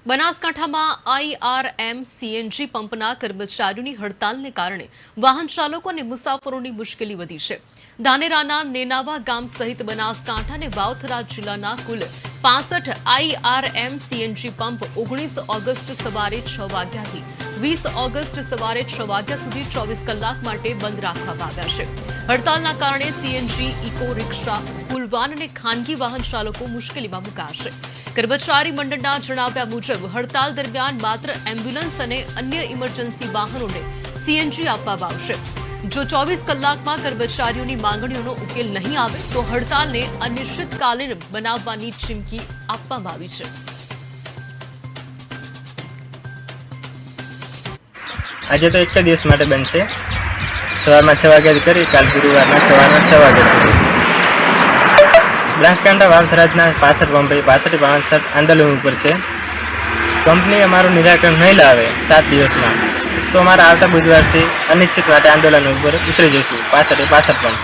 બનાસકાંઠામાં આઈઆરએમ સીએનજી પંપના કર્મચારીઓની હડતાલને કારણે વાહન ચાલકો અને મુસાફરોની મુશ્કેલી વધી છે. ધાનેરાના નેનાવા ગામ સહિત બનાસકાંઠા અને વાવથરા જિલ્લાના કુલ 65 આઈઆરએમ સીએનજી પંપ 19 ઓગસ્ટ સવારે 6 વાગ્યાથી 20 ઓગસ્ટ સવારે 6 વાગ્યા સુધી 24 કલાક માટે બંધ રાખવામાં આવ્યા છે. હડતાલના કારણે સીએનજી, ઇકો રિક્ષા, સ્કૂલ વાન અને ખાનગી વાહન ચાલકો મુશ્કેલીમાં મુકાશે. કર્મચારી મંડળના જણાવ્યા મુજબ હડતાલ દરમિયાન માત્ર એમ્બ્યુલન્સ અને અન્ય ઇમરજન્સી વાહનોને સીએનજી આપવામાં આવશે. જો 24 કલાકમાં કર્મચારીઓની માંગણીઓનો ઉકેલ નહીં આવે તો હડતાલને અનિશ્ચિતકાલીન બનાવવાની ચીમકી આપવામાં આવી છે. આજે તો એક જ દિવસ માટે બંધ છે. સવારમાં 6 વાગ્યાથી કરી કાલ ગુરુવારના સવારના 6 વાગ્યા સુધી. બનાસકાંઠા વાવથરાજના 65 પંપે 65 વાહન આંદોલન ઉપર છે. કંપની અમારું નિરાકરણ નહીં લાવે 7 દિવસમાં તો અમારા આવતા બુધવારથી અનિશ્ચિત માટે આંદોલન ઉપર ઉતરી જઈશું. 65 પંપ